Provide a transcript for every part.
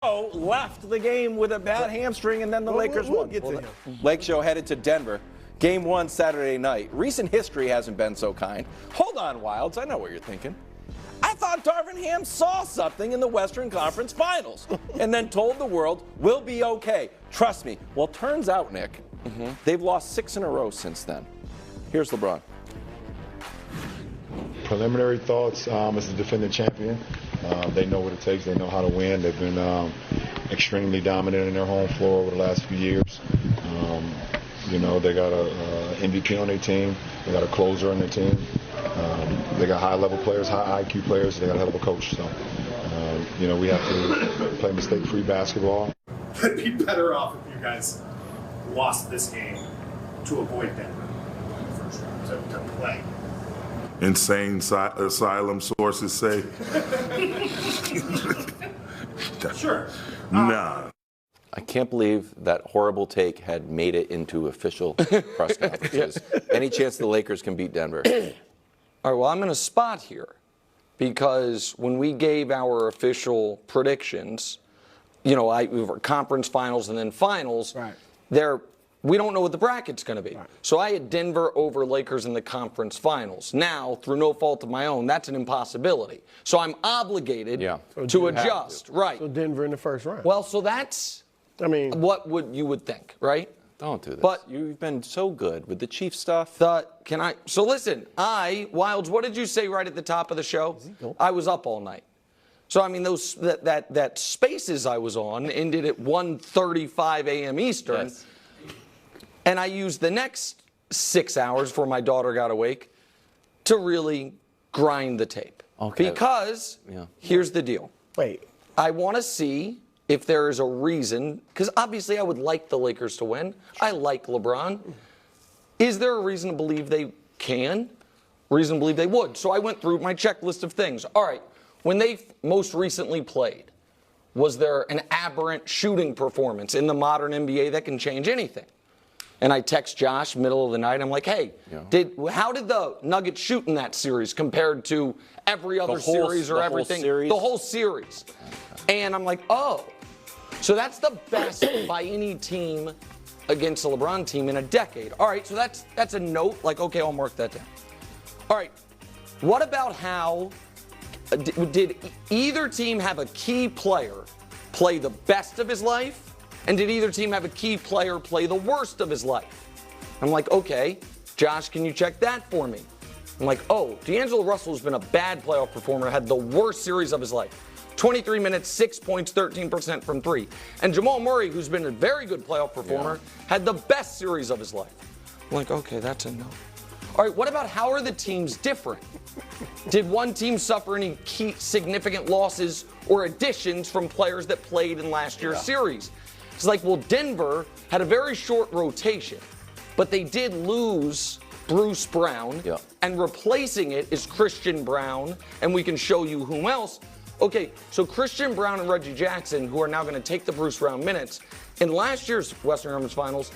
Left the game with a bad hamstring, and then the Lakers won. Lake Show headed to Denver. Game 1 Saturday night. Recent history hasn't been so kind. Hold on, Wilds. I know what you're thinking. I thought Darvin Ham saw something in the Western Conference Finals and then told the world, we'll be okay. Trust me. Well, turns out, Nick, they've lost 6 in a row since then. Here's LeBron. Preliminary thoughts as the defending champion. They know what it takes. They know how to win. They've been extremely dominant in their home floor over the last few years. They got a MVP on their team. They got a closer on their team. They got high-level players, high IQ players. They got a hell of a coach. So, we have to play mistake-free basketball. I'd be better off if you guys lost this game to avoid Denver in the first round, to play. Insane asylum sources say. Sure. Nah. I can't believe that horrible take had made it into official press conferences. Any chance the Lakers can beat Denver? All right, well, I'm in a spot here because when we gave our official predictions, we were conference finals and then finals, we don't know what the bracket's going to be. Right. So I had Denver over Lakers in the conference finals. Now, through no fault of my own, that's an impossibility. So I'm obligated to adjust. Right. So Denver in the first round. Well, so that's what you would think, right? Don't do this. But you've been so good with the Chief stuff. So listen, Wilds, what did you say right at the top of the show? I was up all night. So, that Spaces I was on ended at 1:35 a.m. Eastern. Yes. And I used the next 6 hours before my daughter got awake to really grind the tape. Okay. Because here's the deal. Wait. I want to see if there is a reason, because obviously I would like the Lakers to win. I like LeBron. Is there a reason to believe they can? Reason to believe they would? So I went through my checklist of things. All right. When they most recently played, was there an aberrant shooting performance in the modern NBA that can change anything? And I text Josh middle of the night. I'm like, hey, how did the Nuggets shoot in that series compared to every other series or everything? The whole series. And I'm like, oh. So that's the best by any team against a LeBron team in a decade. All right, so that's a note. Like, okay, I'll mark that down. All right, what about how did either team have a key player play the best of his life? And did either team have a key player play the worst of his life? I'm like, okay, Josh, can you check that for me? I'm like, oh, D'Angelo Russell has been a bad playoff performer, had the worst series of his life. 23 minutes, 6 points, 13% from 3. And Jamal Murray, who's been a very good playoff performer, had the best series of his life. I'm like, okay, that's a no. All right, what about how are the teams different? Did one team suffer any key significant losses or additions from players that played in last year's series? It's like, well, Denver had a very short rotation, but they did lose Bruce Brown, and replacing it is Christian Brown, and we can show you whom else. Okay, so Christian Brown and Reggie Jackson, who are now going to take the Bruce Brown minutes, in last year's Western Conference Finals,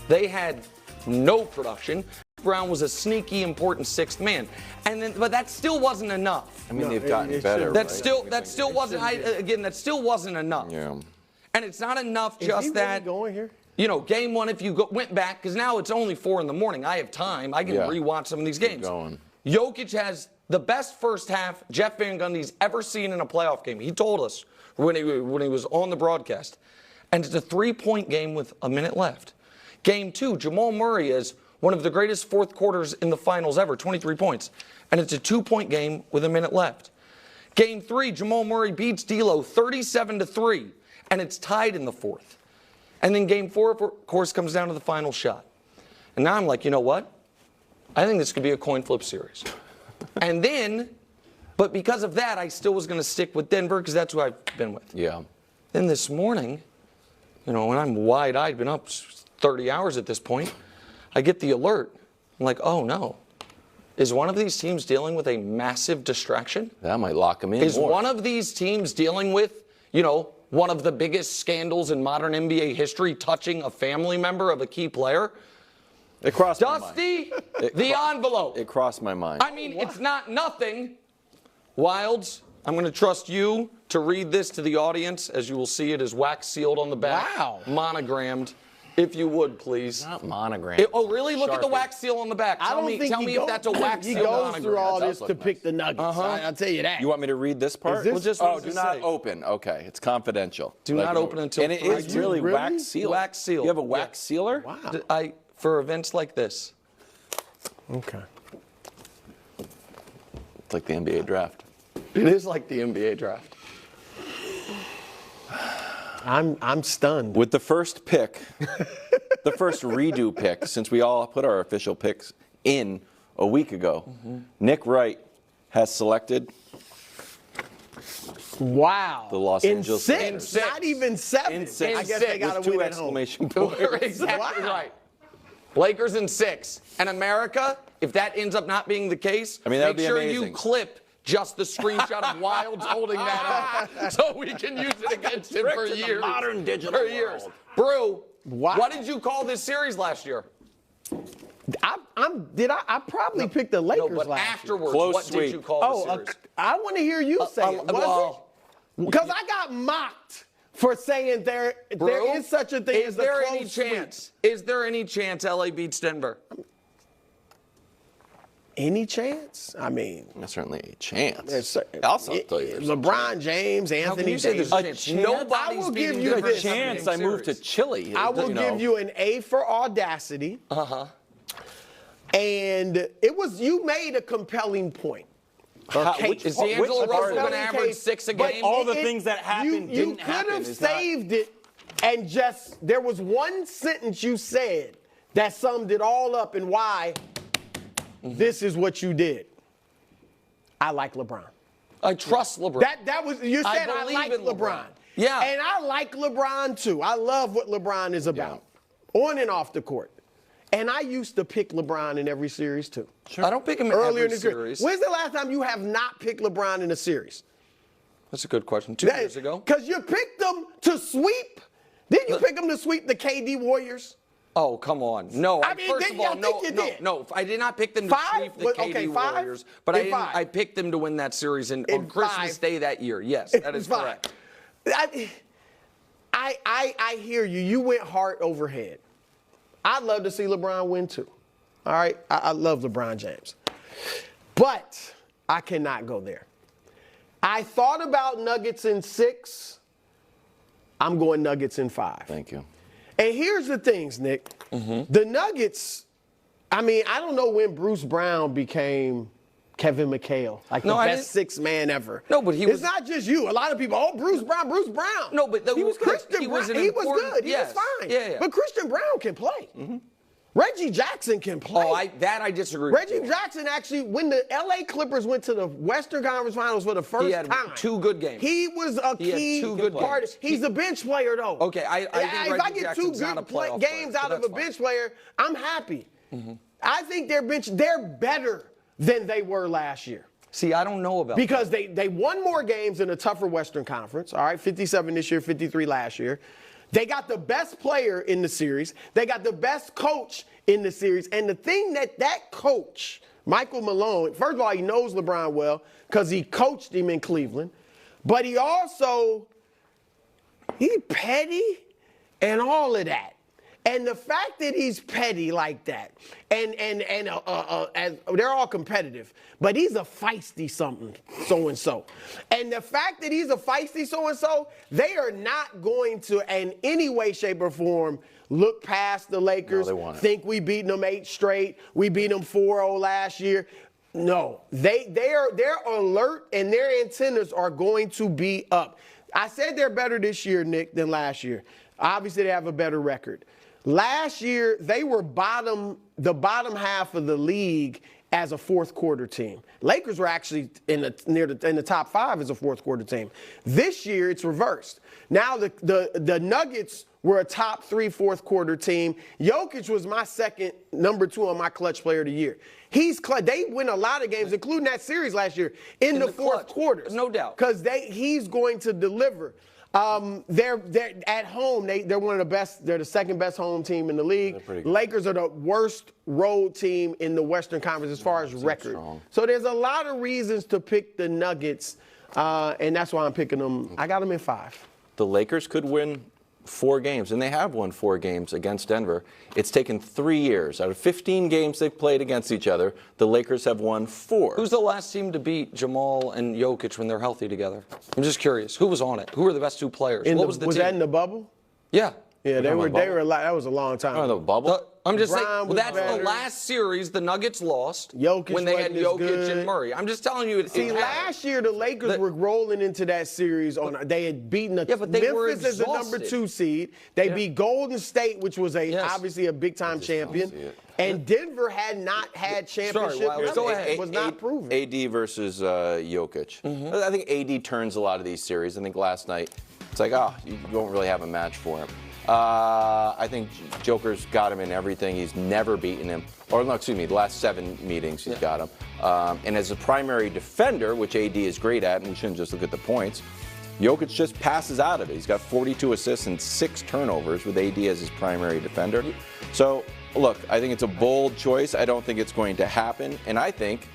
they had no production. Brown was a sneaky, important sixth man, but that still wasn't enough. I mean, they've gotten better. That still wasn't enough. Yeah. And it's not enough just that. Going here? Game one, if you went back, because now it's only 4 a.m. I have time. I can rewatch some of these games. Jokic has the best first half Jeff Van Gundy's ever seen in a playoff game. He told us when he was on the broadcast. And it's a 3-point game with a minute left. Game 2, Jamal Murray is one of the greatest fourth quarters in the finals ever, 23 points. And it's a 2-point game with a minute left. Game 3, Jamal Murray beats D'Lo 37-3. And it's tied in the fourth. And then game 4, of course, comes down to the final shot. And now I'm like, you know what? I think this could be a coin flip series. And then, but because of that, I still was going to stick with Denver because that's who I've been with. Yeah. Then this morning, when I'm wide-eyed, been up 30 hours at this point, I get the alert. I'm like, oh, no. Is one of these teams dealing with a massive distraction? That might lock them in Is more. One of these teams dealing with, one of the biggest scandals in modern NBA history touching a family member of a key player? It crossed Dusty, my mind. the envelope. It crossed my mind. I mean, it's not nothing. Wilds, I'm going to trust you to read this to the audience. As you will see, it is wax sealed on the back. Wow. Monogrammed. If you would, please. Not monogram. Oh, really? Look at the Sharpie. wax seal on the back. I don't think tell he me goes, if that's a wax he seal goes monogram. through all That this does to look pick the Nuggets. I'll tell you that. You want me to read this part? this- Well, just Oh, what do does it not say? open. Okay, it's confidential. Do not open until And it 3 is p.m. really Really? wax sealed. Wax sealed. You have a wax sealer? Wow. For events like this. Okay. It's like the NBA draft. It is like the NBA draft. I'm stunned. With the first pick, the first redo pick, since we all put our official picks in a week ago, Nick Wright has selected Wow. the Los in Angeles six, Lakers. not even 7. In six. I guess With they got to two win at home. exclamation points. Exactly Wow. right. Lakers in 6. And America, if that ends up not being the case, I mean, that would make be sure amazing. you clip just the screenshot of Wilds holding that up so we can use it against him for Trick to the years. modern digital For years. world. Brew, Wow. what did you call this series last year? I probably picked the Lakers No, but last year. afterwards, Close what did sweep. you call Oh, the series? I want to hear you say it. Because I got mocked for saying there Brew, is such a thing is as a there close any sweep. chance? Is there any chance LA beats Denver? Any chance? I mean, There's certainly a chance. there's I'll also tell you. there's LeBron James, How can Anthony you say Davis. there's a chance? chance? Nobody's I will beating give you Denver this. a chance I moved to series. Chile. I will give you an A for audacity. And it was, you made a compelling point. Is D'Angelo Russell going to average 6 a But game? all the things that happened you didn't happen. could have It's not- saved it and just, there was one sentence you said that summed it all up and why this is what you did. I like LeBron. I trust LeBron. That was, you I said I, believe like in LeBron. LeBron. Yeah. And I like LeBron too. I love what LeBron is about, on and off the court. And I used to pick LeBron in every series too. I don't pick him in Earlier every in the series. When's the last time you have not picked LeBron in a series? That's a good question. 2 years ago. Because you picked them to sweep. Didn't you pick them to sweep the KD Warriors? Oh, come on. No, I mean, first of all, I think you did. no. I did not pick them to 5? sweep the KD Okay, 5? Warriors, but In 5. I picked them to win that series on In Christmas 5. Day that year. Yes, that is Fine. correct. I hear you. You went heart over head. I'd love to see LeBron win too. All right? I love LeBron James. But I cannot go there. I thought about Nuggets in 6. I'm going Nuggets in 5. Thank you. And here's the things, Nick. The Nuggets, I mean, I don't know when Bruce Brown became Kevin McHale, like No, the I best didn't- 6 man ever. No, but he it's was- not just you. A lot of people, oh, Bruce Brown. No, but he was Christian he was Brown. an He was important- good. He yes. was fine. Yeah. But Christian Brown can play. Reggie Jackson can play. Oh, I disagree. Reggie with you. Jackson actually, when the LA Clippers went to the Western Conference Finals for the first He had time, 2 good games. he was a He had key 2 good part. games. He's a bench player, though. Okay, I think if I Reggie get Jackson's 2 not a good playoff games player, out so of a that's fine. bench player, I'm happy. I think they're better than they were last year. See, I don't know about Because they won more games in a tougher Western Conference. All right, 57 this year, 53 last year. They got the best player in the series. They got the best coach in the series. And the thing that coach, Michael Malone, first of all, he knows LeBron well because he coached him in Cleveland. But he petty and all of that. And the fact that he's petty like that, and they're all competitive, but he's a feisty something, so-and-so. And the fact that he's a feisty so-and-so, they are not going to, in any way, shape, or form, look past the Lakers, they won't. think we beat them 8 straight, we beat them 4-0 last year. No, they're alert and their antennas are going to be up. I said they're better this year, Nick, than last year. Obviously, they have a better record. Last year, they were the bottom half of the league as a fourth quarter team. Lakers were actually in the top 5 as a fourth quarter team. This year, it's reversed. Now the Nuggets were a top 3 fourth quarter team. Jokic was my second, number 2 on my clutch player of the year. They win a lot of games, including that series last year, in the fourth clutch, quarters. no doubt. Because he's going to deliver. They're at home. They're one of the best. They're the second best home team in the league. Lakers are the worst road team in the Western Conference as far as record. strong. So there's a lot of reasons to pick the Nuggets. And that's why I'm picking them. I got them in 5. The Lakers could win 4 games, and they have won 4 games against Denver. It's taken 3 years. Out of 15 games they've played against each other, the Lakers have won 4. Who's the last team to beat Jamal and Jokic when they're healthy together? I'm just curious. Who was on it? Who were the best 2 players? What was the team? that in the bubble? Yeah. Yeah, they were that was a long time. Oh, the bubble? I'm just saying, Bron was that's better. the last series the Nuggets lost Jokic when they had wasn't as Jokic good. and Murray. I'm just telling you. See, last year the Lakers were rolling into that series they had beaten but they were Memphis as the number exhausted. 2 seed. They beat Golden State, which was obviously a big time champion. And Denver had not had championship. Wilder, go ahead. Was not proven. AD versus Jokic. I think AD turns a lot of these series. I think last night it's like, you don't really have a match for him. I think Joker's got him in everything. He's never beaten him. Or, no, excuse me, the last 7 meetings he's got him. And as a primary defender, which AD is great at, and we shouldn't just look at the points, Jokic just passes out of it. He's got 42 assists and 6 turnovers with AD as his primary defender. So, look, I think it's a bold choice. I don't think it's going to happen. And I think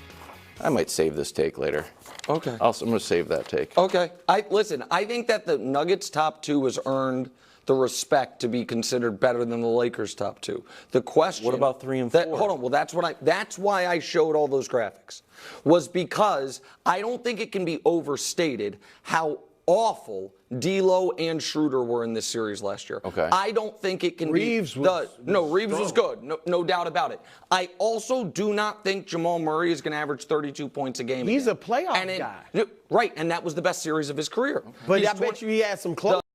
I might save this take later. Okay. I'm going to save that take. Okay. I think that the Nuggets top 2 has earned the respect to be considered better than the Lakers top 2. The question. What about 3 and 4? Hold on. Well, that's why I showed all those graphics. Was because I don't think it can be overstated how awful D'Lo and Schroeder were in this series last year. Okay. I don't think it can Reeves be. was Reeves was good. No doubt about it. I also do not think Jamal Murray is going to average 32 points a game. He's again. a playoff guy. Right, and that was the best series of his career. But I bet you he had some close.